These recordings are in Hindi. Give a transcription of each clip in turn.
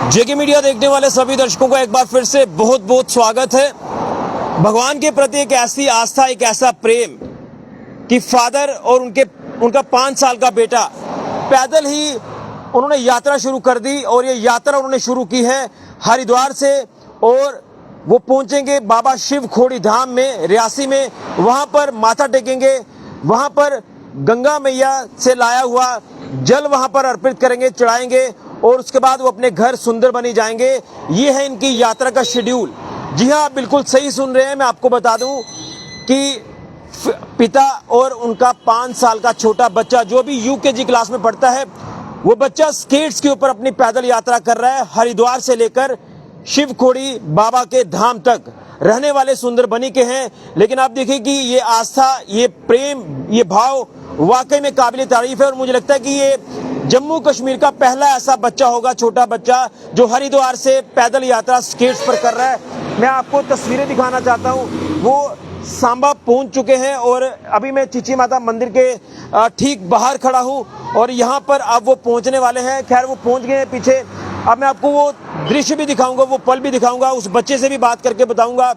जेके मीडिया देखने वाले सभी दर्शकों को एक बार फिर से बहुत बहुत स्वागत है। भगवान के प्रति एक ऐसी आस्था, एक ऐसा प्रेम कि फादर और उनका 5 साल का बेटा पैदल ही उन्होंने यात्रा शुरू कर दी और ये यात्रा उन्होंने शुरू की है हरिद्वार से और वो पहुंचेंगे बाबा शिव खोड़ी धाम में रियासी में। वहां पर माथा टेकेंगे, वहां पर गंगा मैया से लाया हुआ जल वहां पर अर्पित करेंगे, चढ़ाएंगे और उसके बाद वो अपने घर सुंदरबनी जाएंगे। ये है इनकी यात्रा का शेड्यूल। जी हाँ, आप बिल्कुल सही सुन रहे हैं। मैं आपको बता दूं कि पिता और उनका 5 साल का छोटा बच्चा जो भी यूकेजी क्लास में पढ़ता है, वो बच्चा स्केट्स के ऊपर अपनी पैदल यात्रा कर रहा है हरिद्वार से लेकर शिव खोड़ी बाबा के धाम तक। रहने वाले सुंदरबनी के हैं, लेकिन आप देखिए कि ये आस्था, ये प्रेम, ये भाव वाकई में काबिल तारीफ है। और मुझे लगता है कि ये जम्मू कश्मीर का पहला ऐसा बच्चा होगा, छोटा बच्चा, जो हरिद्वार से पैदल यात्रा स्केट्स पर कर रहा है। मैं आपको तस्वीरें दिखाना चाहता हूँ। वो सांबा पहुंच चुके हैं और अभी मैं चीची माता मंदिर के ठीक बाहर खड़ा हूं और यहां पर अब वो पहुंचने वाले हैं। खैर, वो पहुंच गए हैं पीछे। अब मैं आपको वो दृश्य भी दिखाऊंगा, वो पल भी दिखाऊंगा, उस बच्चे से भी बात करके बताऊंगा,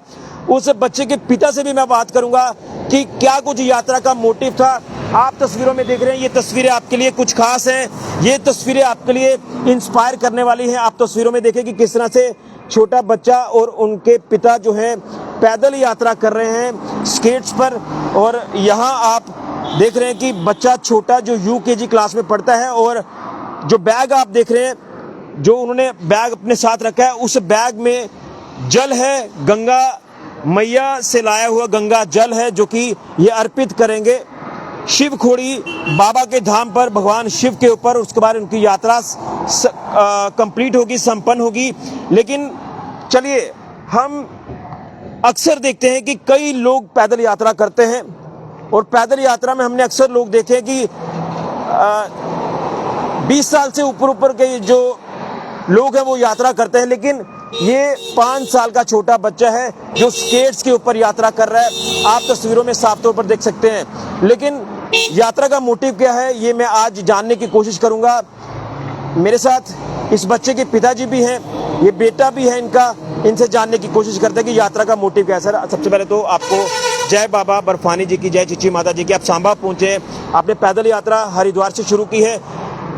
उस बच्चे के पिता से भी मैं बात करूंगा कि क्या कुछ यात्रा का मोटिव था। आप तस्वीरों में देख रहे हैं, ये तस्वीरें आपके लिए कुछ खास हैं, ये तस्वीरें आपके लिए इंस्पायर करने वाली हैं। आप तस्वीरों में देखें कि किस तरह से छोटा बच्चा और उनके पिता जो है पैदल यात्रा कर रहे हैं स्केट्स पर। और यहाँ आप देख रहे हैं कि बच्चा छोटा जो यूकेजी क्लास में पढ़ता है और जो बैग आप देख रहे हैं, जो उन्होंने बैग अपने साथ रखा है, उस बैग में जल है, गंगा मैया से लाया हुआ गंगा जल है, जो कि ये अर्पित करेंगे शिव खोड़ी बाबा के धाम पर, भगवान शिव के ऊपर। उसके बाद उनकी यात्रा कंप्लीट होगी, संपन्न होगी। लेकिन चलिए, हम अक्सर देखते हैं कि कई लोग पैदल यात्रा करते हैं और पैदल यात्रा में हमने अक्सर लोग देखे हैं कि 20 साल से ऊपर के जो लोग हैं वो यात्रा करते हैं, लेकिन ये 5 साल का छोटा बच्चा है जो स्केट्स के ऊपर यात्रा कर रहा है। आप तस्वीरों में साफ तौर पर देख सकते हैं। लेकिन यात्रा का मोटिव क्या है, ये मैं आज जानने की कोशिश करूंगा। मेरे साथ इस बच्चे के पिताजी भी हैं, ये बेटा भी है इनका। इनसे जानने की कोशिश करते हैं कि यात्रा का मोटिव क्या है। सर, सबसे पहले तो आपको जय बाबा बर्फानी जी की, जय चीची माता जी की। आप सांबा पहुंचे, आपने पैदल यात्रा हरिद्वार से शुरू की है।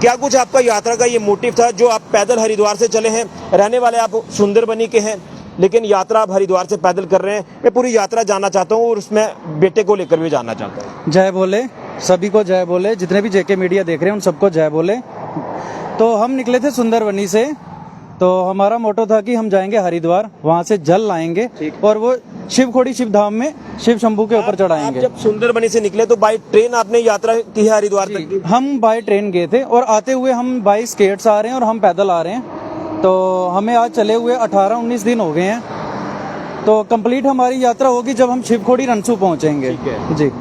क्या कुछ आपका यात्रा का ये मोटिव था जो आप पैदल हरिद्वार से चले हैं? रहने वाले आप सुंदरबनी के हैं, लेकिन यात्रा आप हरिद्वार से पैदल कर रहे हैं। मैं पूरी यात्रा जानना चाहता हूँ और उसमें बेटे को लेकर भी जानना चाहता हूँ। जय बोले, सभी को जय बोले, जितने भी जेके मीडिया देख रहे हैं उन सबको जय बोले। तो हम निकले थे सुंदरबनी से, तो हमारा मोटो था कि हम जाएंगे हरिद्वार, वहाँ से जल लाएंगे और वो शिव खोड़ी शिव धाम में शिव शंभू के ऊपर चढ़ाएंगे। जब सुंदरबनी से निकले तो बाई ट्रेन आपने यात्रा की है हरिद्वार तक की? हम बाय ट्रेन गए थे और आते हुए हम बाई स्केट्स आ रहे हैं और हम पैदल आ रहे हैं। तो हमें आज चले हुए 18-19 दिन हो गए हैं। तो कंप्लीट हमारी यात्रा होगी जब हम शिव खोड़ी रनसू पहुंचेंगे जी।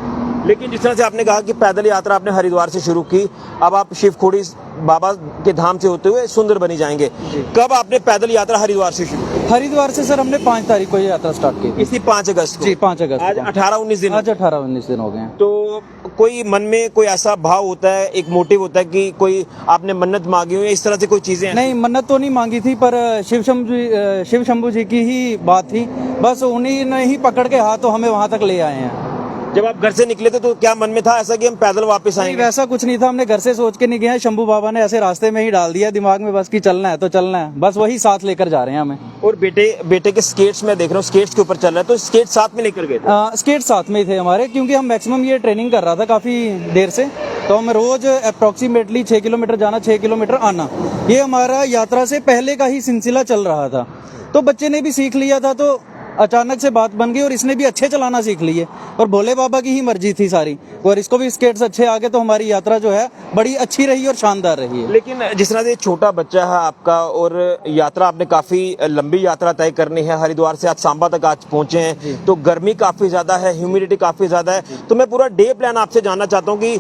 लेकिन जिस तरह से आपने कहा कि पैदल यात्रा आपने हरिद्वार से शुरू की, अब आप शिव खोड़ी बाबा के धाम से होते हुए सुंदरबनी जाएंगे। कब आपने पैदल यात्रा हरिद्वार से शुरू की? हरिद्वार से सर हमने 5 तारीख को ये यात्रा स्टार्ट की थी। इसी 5 अगस्त को? जी, 5 अगस्त। आज 18-19 दिन? आज 18-19 दिन हो गए हैं। तो कोई मन में कोई ऐसा भाव होता है, एक मोटिव होता है कि कोई आपने मन्नत मांगी हो, इस तरह से कोई चीजें? नहीं, मन्नत तो नहीं मांगी थी, पर शिव शंभू जी की ही बात थी। बस उन्हीं ने ही पकड़ के हाथ तो हमें वहाँ तक ले आए हैं। जब आप घर से निकले थे तो क्या मन में था ऐसा कि हम पैदल वापस आएंगे? वैसा कुछ नहीं था, हमने घर से सोच के नहीं गए। शंभू बाबा ने ऐसे रास्ते में ही डाल दिया दिमाग में, बस कि चलना है तो चलना है, बस वही साथ लेकर जा रहे हैं हमें। और बेटे के स्केट्स में देख रहा हूँ, स्केट्स के ऊपर चल रहा है, तो स्केट साथ में लेकर गए थे? स्केट साथ में ही थे हमारे, क्योंकि हम मैक्सिमम ये ट्रेनिंग कर रहा था काफी देर से। तो हम रोज अप्रोक्सीमेटली 6 किलोमीटर जाना, 6 किलोमीटर आना, ये हमारा यात्रा से पहले का ही सिलसिला चल रहा था। तो बच्चे ने भी सीख लिया था, तो अचानक से बात बन गई और इसने भी अच्छे चलाना सीख लिए और भोले बाबा की ही मर्जी थी सारी। और इसको भी स्केट्स अच्छे आ गए, तो हमारी यात्रा जो है बड़ी अच्छी रही और शानदार रही है। लेकिन जिस तरह से छोटा बच्चा है आपका और यात्रा आपने काफी लंबी यात्रा तय करनी है, हरिद्वार से आज सांबा तक आज पहुंचे हैं, तो गर्मी काफी ज्यादा है, ह्यूमिडिटी काफी ज्यादा है। तो मैं पूरा डे प्लान आपसे जानना चाहता हूँ कि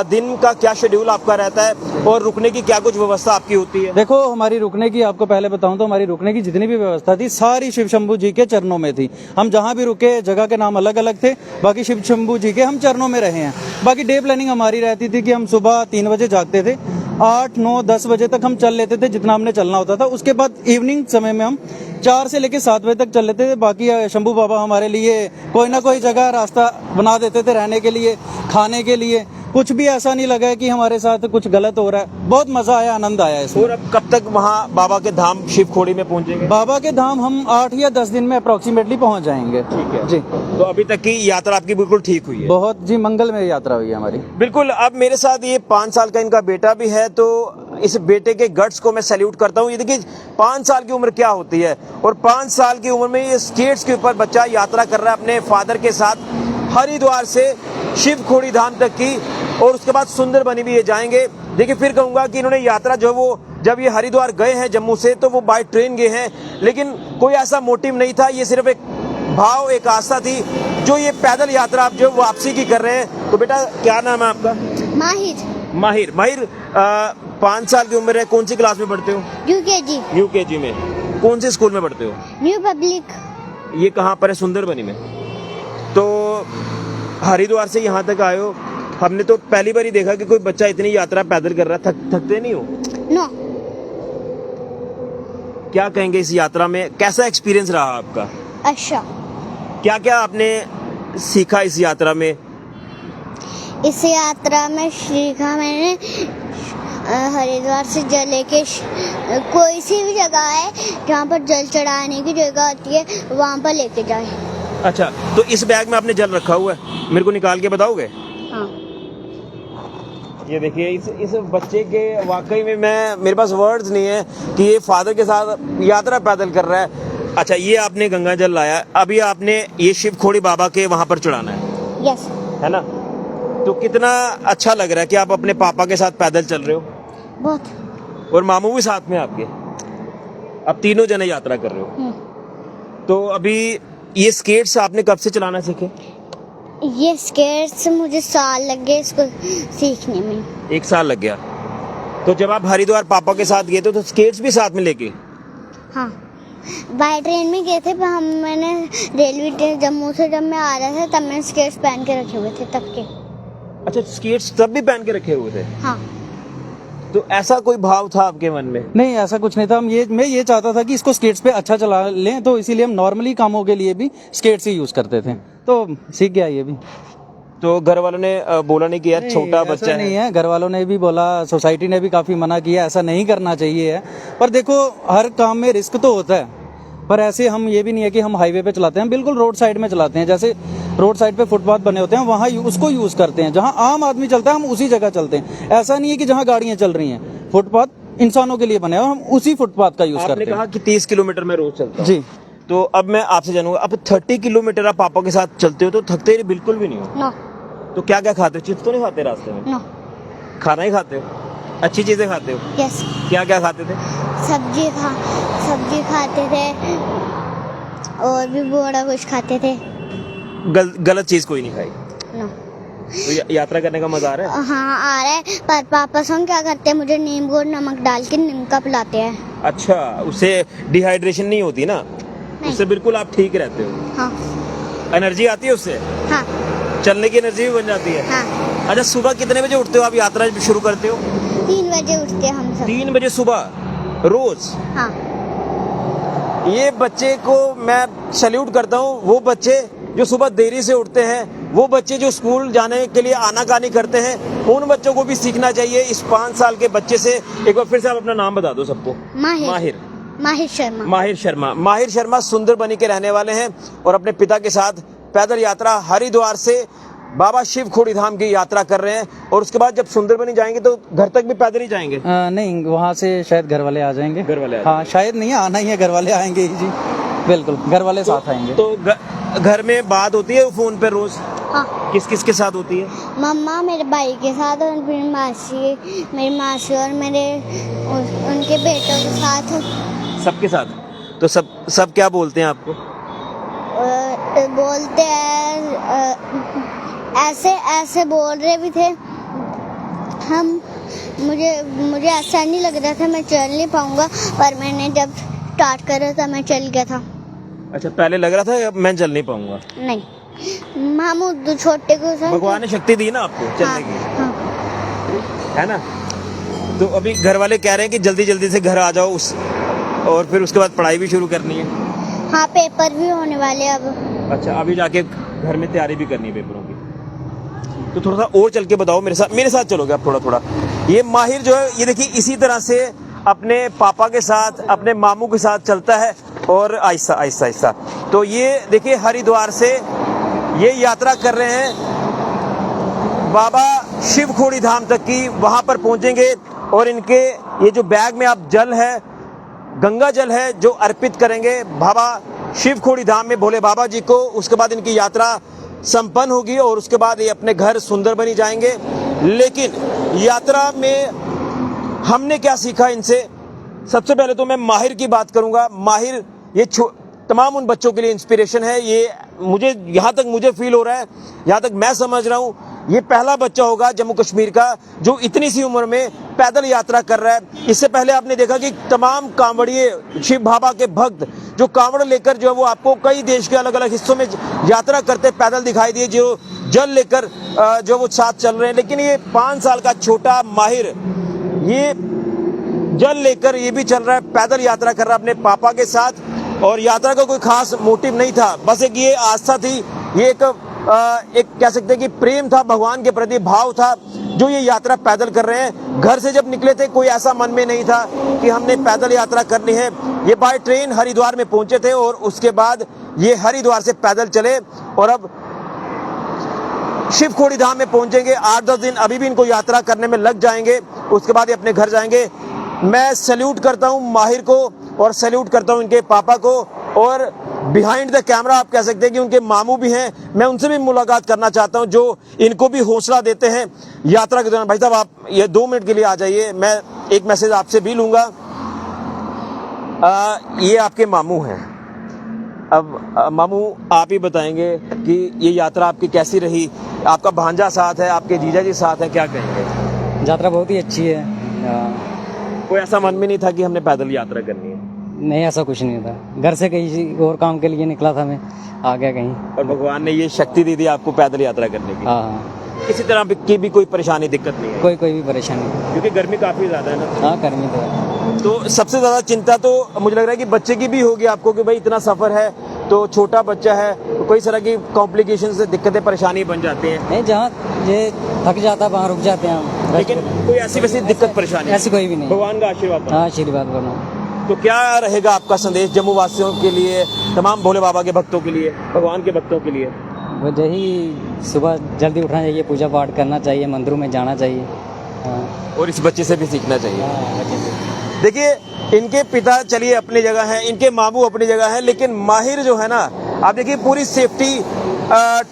दिन का क्या शेड्यूल आपका रहता है और रुकने की क्या कुछ व्यवस्था आपकी होती है? देखो, हमारी रुकने की आपको पहले बताऊं तो हमारी रुकने की जितनी भी व्यवस्था थी सारी शिव शंभू जी के चरणों में थी। हम जहां भी रुके जगह के नाम अलग अलग थे, बाकी शिव शंभू जी के हम चरणों में रहे हैं। बाकी डे प्लानिंग हमारी रहती थी कि हम सुबह 3 बजे जागते थे 8, 9, 10 बजे तक हम चल लेते थे जितना हमने चलना होता था। उसके बाद इवनिंग समय में हम 4 से लेकर 7 बजे तक चल लेते थे। बाकी शंभू बाबा हमारे लिए कोई ना कोई जगह रास्ता बना देते थे रहने के लिए, खाने के लिए। कुछ भी ऐसा नहीं लगा है कि हमारे साथ कुछ गलत हो रहा है। बहुत मजा आया, आनंद आया इसमें। और अब कब तक वहाँ बाबा के धाम शिव खोड़ी में पहुंचेंगे? बाबा के धाम हम 8 या 10 दिन में अप्रोक्सीमेटली पहुंच जाएंगे। ठीक है जी, तो अभी तक की यात्रा आपकी बिल्कुल ठीक हुई है? बहुत जी मंगलमय यात्रा हुई है हमारी। बिल्कुल। अब मेरे साथ ये 5 साल का इनका बेटा भी है, तो इस बेटे के गट्स को मैं सैल्यूट करता हूँ। ये देखिए 5 साल की उम्र क्या होती है, और 5 साल की उम्र में ये स्केट्स के ऊपर बच्चा यात्रा कर रहा है अपने फादर के साथ हरिद्वार से शिव खोड़ी धाम तक की, और उसके बाद सुंदरबनी भी ये जाएंगे। देखिए फिर कहूँगा कि इन्होंने यात्रा जो वो जब ये हरिद्वार गए हैं जम्मू से, तो वो बाय ट्रेन गए हैं, लेकिन कोई ऐसा मोटिव नहीं था। ये सिर्फ एक भाव, एक आस्था थी जो ये पैदल यात्रा आप जो वापसी की कर रहे हैं। तो बेटा क्या नाम है आपका? माहिर। माहिर। माहिर 5 साल की उम्र है, कौन सी क्लास में पढ़ते हो? यूकेजी। यूकेजी में। कौन से स्कूल में पढ़ते हो? New public. ये कहाँ पर है? सुंदरबनी में। तो हरिद्वार से यहाँ तक आए हो। हमने तो पहली बार ही देखा कि कोई बच्चा इतनी यात्रा पैदल कर रहा है। थकते नहीं हो? नो। क्या कहेंगे इस यात्रा में, कैसा एक्सपीरियंस रहा आपका? अच्छा। क्या क्या आपने सीखा इस यात्रा में? इस यात्रा में सीखा मैंने हरिद्वार से जल लेके कोई सी भी जगह है जहाँ पर जल चढ़ाने की जगह होती है वहाँ पर लेके जाए। अच्छा, तो इस बैग में आपने जल रखा हुआ है, मेरे को निकाल के बताओगे? हाँ। ये देखिए इस बच्चे के वाकई में मेरे पास वर्ड्स नहीं है कि ये फादर के साथ यात्रा पैदल कर रहा है। अच्छा, ये आपने गंगा जल लाया, अभी आपने ये शिव खोड़ी बाबा के वहां पर चढ़ाना है? यस। है ना? तो कितना अच्छा लग रहा है कि आप अपने पापा के साथ पैदल चल रहे हो, बहुत। और मामू भी साथ में आपके, अब तीनों जने यात्रा कर रहे हो। तो अभी ये स्केट्स आपने कब से चलाना सीखे? ये स्केट्स मुझे साल लग गए इसको सीखने में। 1 साल लग गया। तो जब आप हरिद्वार पापा के साथ गए थे तो स्केट्स भी साथ में लेके? हाँ, बाय ट्रेन में गए थे, पर मैंने रेलवे जम्मू से जब मैं आ रहा था तब मैंने स्केट्स पहन के रखे हुए थे तब के। अच्छा, स्केट्स तब भी पहन के रखे हुए थे? हाँ। तो ऐसा कोई भाव था आपके मन में? नहीं, ऐसा कुछ नहीं था। मैं ये चाहता था कि इसको स्केट्स पे अच्छा चला लें, तो इसीलिए हम नॉर्मली कामों के लिए भी स्केट्स ही यूज करते थे, तो सीख गया ये भी। तो घर वालों ने बोला नहीं कि यार छोटा बच्चा है? नहीं है, घर वालों ने भी बोला, सोसाइटी ने भी काफी मना किया, ऐसा नहीं करना चाहिए है। पर देखो, हर काम में रिस्क तो होता है, पर ऐसे हम ये भी नहीं है कि हम हाईवे पे चलाते हैं, बिल्कुल रोड साइड में चलाते हैं। जैसे रोड साइड पे फुटपाथ बने होते हैं, वहाँ उसको यूज करते हैं। जहाँ आम आदमी चलता है हम उसी जगह चलते हैं। ऐसा नहीं है कि जहाँ गाड़ियां चल रही हैं, फुटपाथ इंसानों के लिए बने हैं, हम उसी फुटपाथ का यूज करते आपने हैं। कहा कि 30 किलोमीटर में रोज चलता हूं। जी। तो अब मैं आपसे जानूंगा, अब 30 किलोमीटर आप पापा के साथ चलते हो तो थकते बिल्कुल भी नहीं हो? नो। तो क्या क्या खाते हो? चिप्स तो नहीं खाते रास्ते में? नो। खाना ही खाते हो? अच्छी चीजें खाते हो? यस। क्या क्या खाते थे? सब्जी खाते थे और भी बड़ा कुछ खाते थे। गलत चीज कोई नहीं खाई? नो। तो यात्रा करने का मजा आ रहा है? हाँ, आ रहा है, पर पापा संग क्या करते हैं, मुझे नींबू और नमक डाल के निमका पिलाते हैं। अच्छा, उससे डिहाइड्रेशन नहीं होती ना? उससे बिल्कुल आप ठीक रहते हो? हाँ। एनर्जी आती है उससे? हाँ। चलने की एनर्जी भी बन जाती है? हाँ। अच्छा, सुबह कितने बजे उठते हो आप यात्रा शुरू करते हो? 3 बजे उठते हैं हम सब। 3 बजे सुबह रोज? हाँ। ये बच्चे को मैं सैल्यूट करता हूँ, वो बच्चे जो सुबह देरी से उठते हैं, वो बच्चे जो स्कूल जाने के लिए आनाकानी करते हैं, उन बच्चों को भी सीखना चाहिए इस 5 साल के बच्चे से। एक बार फिर से आप अपना नाम बता दो सबको। माहिर शर्मा। माहिर शर्मा। माहिर शर्मा सुंदरबनी के रहने वाले हैं और अपने पिता के साथ पैदल यात्रा हरिद्वार से बाबा शिव खोड़ी धाम की यात्रा कर रहे हैं। और उसके बाद जब सुंदरबनी जाएंगे तो घर तक भी पैदल ही जाएंगे? नहीं, वहाँ से शायद घर वाले आ जाएंगे। घर वाले? हाँ, शायद नहीं, आना ही है, घर वाले आएंगे ही जी, बिल्कुल घर वाले साथ आएंगे। तो घर में बात होती है फोन पे रोज? हाँ। किस किस के साथ होती है? मम्मा, मेरे भाई के साथ, और मेरी मासी और मेरे उनके बेटों के साथ। सबके साथ? तो सब क्या बोलते हैं आपको? बोलते हैं, ऐसे बोल रहे भी थे हम। मुझे ऐसा नहीं लग रहा था मैं चल नहीं पाऊंगा, पर मैंने जब स्टार्ट करा था मैं चल गया था। अच्छा, पहले लग रहा था मैं चल नहीं पाऊंगा? नहीं, महमूद छोटे को भगवान ने शक्ति दी ना आपको चलने की, हाँ। है ना? तो अभी घर वाले कह रहे हैं कि जल्दी जल्दी से घर आ जाओ और फिर उसके बाद पढ़ाई भी शुरू करनी है। हाँ, पेपर भी होने वाले अब। अच्छा, अभी जाके घर में तैयारी भी करनी है पेपरों की। तो थोड़ा सा और चल के बताओ, मेरे साथ चलोगे आप थोड़ा। ये माहिर जो है, ये देखिए इसी तरह से अपने पापा के साथ, अपने मामू के साथ चलता है और आहिस्ता आहिस्ता। तो ये देखिए हरिद्वार से ये यात्रा कर रहे हैं बाबा शिवखोड़ी धाम तक की, वहां पर पहुंचेंगे और इनके ये जो बैग में आप जल है, गंगा जल है, जो अर्पित करेंगे बाबा शिवखोड़ी धाम में भोले बाबा जी को। उसके बाद इनकी यात्रा संपन्न होगी और उसके बाद ये अपने घर सुंदरबनी जाएंगे। लेकिन यात्रा में हमने क्या सीखा इनसे, सबसे पहले तो मैं माहिर की बात करूंगा। माहिर ये तमाम उन बच्चों के लिए इंस्पिरेशन है। ये मुझे यहाँ तक मुझे फील हो रहा है, यहाँ तक मैं समझ रहा हूँ, ये पहला बच्चा होगा जम्मू कश्मीर का जो इतनी सी उम्र में पैदल यात्रा कर रहा है। इससे पहले आपने देखा कि तमाम कांवड़िए, शिव बाबा के भक्त जो कांवड़ लेकर जो है वो आपको कई देश के अलग अलग हिस्सों में यात्रा करते पैदल दिखाई दिए, जो जल लेकर जो वो साथ चल रहे हैं। लेकिन ये 5 साल का छोटा माहिर ये जल लेकर ये भी चल रहा है, पैदल यात्रा कर रहा है अपने पापा के साथ। और यात्रा का कोई खास मोटिव नहीं था, बस एक ये आस्था थी, ये एक कह सकते हैं कि प्रेम था, भगवान के प्रति भाव था, जो ये यात्रा पैदल कर रहे हैं। घर से जब निकले थे कोई ऐसा मन में नहीं था कि हमने पैदल यात्रा करनी है। ये बाय ट्रेन हरिद्वार में पहुंचे थे और उसके बाद ये हरिद्वार से पैदल चले और अब शिवखोड़ी धाम में पहुंचेंगे। 8-10 दिन अभी भी इनको यात्रा करने में लग जाएंगे, उसके बाद ये अपने घर जाएंगे। मैं सैल्यूट करता हूं माहिर को और सैल्यूट करता हूं इनके पापा को, और बिहाइंड द कैमरा आप कह सकते हैं कि उनके मामू भी हैं, मैं उनसे भी मुलाकात करना चाहता हूं, जो इनको भी हौसला देते हैं यात्रा के दौरान। भाई साहब आप ये 2 मिनट के लिए आ जाइए, मैं एक मैसेज आपसे भी लूंगा। ये आपके मामू हैं। अब मामू आप ही बताएंगे कि ये यात्रा आपकी कैसी रही, आपका भांजा साथ है, आपके जीजा जी साथ है, क्या कहेंगे? यात्रा बहुत ही अच्छी है। कोई ऐसा मन में नहीं था कि हमने पैदल यात्रा करनी है? नहीं, ऐसा कुछ नहीं था। घर से कहीं और काम के लिए निकला था मैं, आ गया कहीं। और भगवान ने ये शक्ति दी थी आपको पैदल यात्रा करने की। हाँ, किसी तरह की भी कोई परेशानी, दिक्कत नहीं है? कोई भी परेशानी नहीं, क्योंकि गर्मी काफी ज्यादा है ना। हाँ, गर्मी तो है। तो सबसे ज्यादा चिंता तो मुझे लग रहा है कि बच्चे की भी होगी आपको, कि भाई इतना सफर है तो छोटा बच्चा है, तो कई तरह की कॉम्प्लिकेशन से दिक्कतें परेशानी बन जाती हैं। नहीं, जहाँ ये थक जाता है वहाँ रुक जाते हैं हम। लेकिन कोई ऐसी वैसी दिक्कत परेशानी ऐसी कोई भी नहीं। भगवान का आशीर्वाद। हाँ, आशीर्वाद बनो। तो क्या रहेगा आपका संदेश जम्मू वासियों के लिए, तमाम भोले बाबा के भक्तों के लिए, भगवान के भक्तों के लिए? वो यही सुबह जल्दी उठना चाहिए, पूजा पाठ करना चाहिए, मंदिरों में जाना चाहिए। हाँ, और इस बच्चे से भी सीखना चाहिए। हाँ, बच्चे से। देखिए इनके पिता चलिए अपनी जगह हैं, इनके मामू अपनी जगह हैं, लेकिन माहिर जो है ना, आप देखिए पूरी सेफ्टी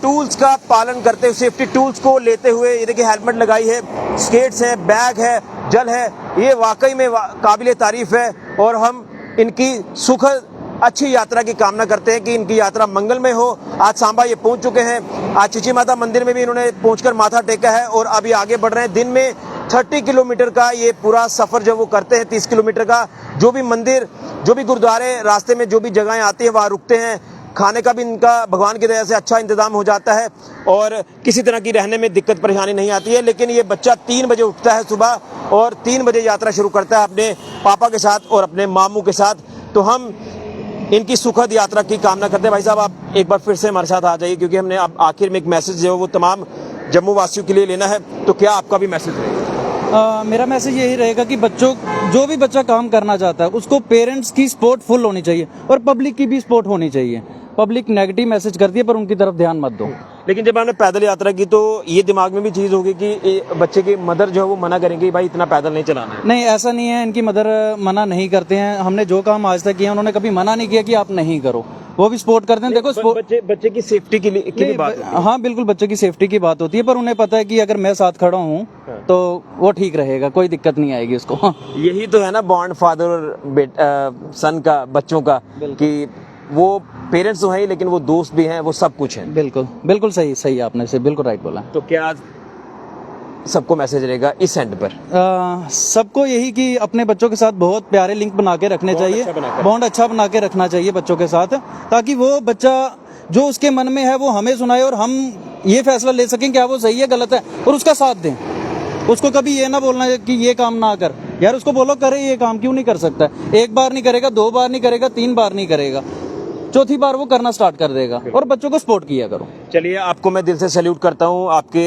टूल्स का पालन करते हुए, सेफ्टी टूल्स को लेते हुए, ये देखिए हेलमेट लगाई है, स्केट्स है, बैग है, जल है, ये वाकई में काबिले तारीफ है। और हम इनकी सुखद अच्छी यात्रा की कामना करते हैं कि इनकी यात्रा मंगलमय हो। आज सांबा ये पहुंच चुके हैं, आज चिची माता मंदिर में भी इन्होंने पहुंचकर माथा टेका है और अभी आगे बढ़ रहे हैं। दिन में 30 किलोमीटर का ये पूरा सफर जब वो करते हैं, 30 किलोमीटर का, जो भी मंदिर, जो भी गुरुद्वारे, रास्ते में जो भी जगहें आती हैं वहाँ रुकते हैं। खाने का भी इनका भगवान की दया से अच्छा इंतजाम हो जाता है और किसी तरह की रहने में दिक्कत परेशानी नहीं आती है। लेकिन ये बच्चा 3 बजे उठता है सुबह और 3 बजे यात्रा शुरू करता है अपने पापा के साथ और अपने मामू के साथ। तो हम इनकी सुखद यात्रा की कामना करते हैं। भाई साहब आप एक बार फिर से हमारे साथ आ जाइए, क्योंकि हमने अब आखिर में एक मैसेज जो है वो तमाम जम्मू वासियों के लिए लेना है। तो क्या आपका भी मैसेज रहेगा? मेरा मैसेज यही रहेगा कि बच्चों, जो भी बच्चा काम करना चाहता है उसको पेरेंट्स की सपोर्ट फुल होनी चाहिए और पब्लिक की भी सपोर्ट होनी चाहिए। पब्लिक नेगेटिव मैसेज करती है पर उनकी तरफ ध्यान मत दो। लेकिन जब हमने पैदल यात्रा की तो ये दिमाग में भी चीज होगी कि बच्चे की मदर जो है वो मना करेंगे भाई इतना पैदल नहीं चलाना है। नहीं, ऐसा नहीं है, इनकी मदर मना नहीं करते हैं। हमने जो काम आज तक किया उन्होंने कभी मना नहीं किया कि आप नहीं करो, वो भी सपोर्ट करते हैं। देखो बच्चे की सेफ्टी के लिए बात होती है। हाँ बिल्कुल, बच्चे की सेफ्टी की बात होती है, पर उन्हें पता है कि अगर मैं साथ खड़ा हूँ तो वो ठीक रहेगा, कोई दिक्कत नहीं आएगी उसको। यही तो है ना बॉन्ड फादर और सन का, बच्चों का, कि वो पेरेंट्स तो हैं लेकिन वो दोस्त भी हैं, वो सब कुछ हैं। बिल्कुल बिल्कुल सही आपने से बिल्कुल राइट बोला। तो क्या सबको मैसेज रहेगा इस एंड पर? सबको यही कि अपने बच्चों के साथ बहुत प्यारे लिंक बना के रखने चाहिए, बॉन्ड अच्छा बना के रखना चाहिए बच्चों के साथ, ताकि वो बच्चा जो उसके मन में है वो हमें सुनाए और हम ये फैसला ले सकें क्या वो सही है गलत है और उसका साथ दें। उसको कभी ये ना बोलना कि ये काम ना कर, यार उसको बोलो करे ये काम, क्यों नहीं कर सकता है? एक बार नहीं करेगा, 2 बार नहीं करेगा, 3 बार नहीं करेगा, चौथी बार वो करना स्टार्ट कर देगा। और बच्चों को सपोर्ट किया करो। चलिए, आपको मैं दिल से सैल्यूट करता हूँ, आपके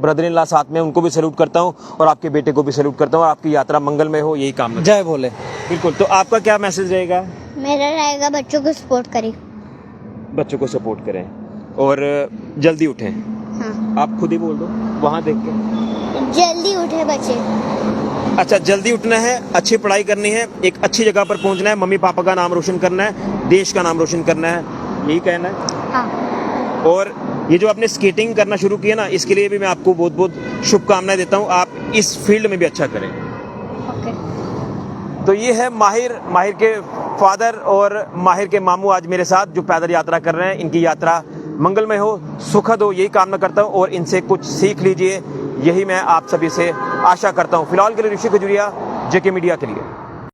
ब्रदर इन लॉ साथ में, उनको भी सैल्यूट करता हूँ और आपके बेटे को भी सैल्यूट करता हूँ। आपकी यात्रा मंगलमय हो, यही कामना। जय भोले। बिल्कुल। तो आपका क्या मैसेज रहेगा? मेरा रहेगा बच्चों को सपोर्ट करें। बच्चों को सपोर्ट करें और जल्दी उठें। हाँ, आप खुद ही बोल दो वहाँ देख के। जल्दी उठे बच्चे। अच्छा, जल्दी उठना है, अच्छी पढ़ाई करनी है, एक अच्छी जगह पर पहुंचना है, मम्मी पापा का नाम रोशन करना है, देश का नाम रोशन करना है, यही कहना है। हाँ, और ये जो आपने स्केटिंग करना शुरू किया ना, इसके लिए भी मैं आपको बहुत बहुत शुभकामनाएं देता हूँ। आप इस फील्ड में भी अच्छा करें। ओके। तो ये है माहिर के फादर और माहिर के मामू आज मेरे साथ जो पैदल यात्रा कर रहे हैं। इनकी यात्रा मंगलमय हो, सुखद हो, यही कामना करता हूँ और इनसे कुछ सीख लीजिए, यही मैं आप सभी से आशा करता हूँ। फिलहाल के लिए ऋषि खजुरिया, जेके मीडिया के लिए।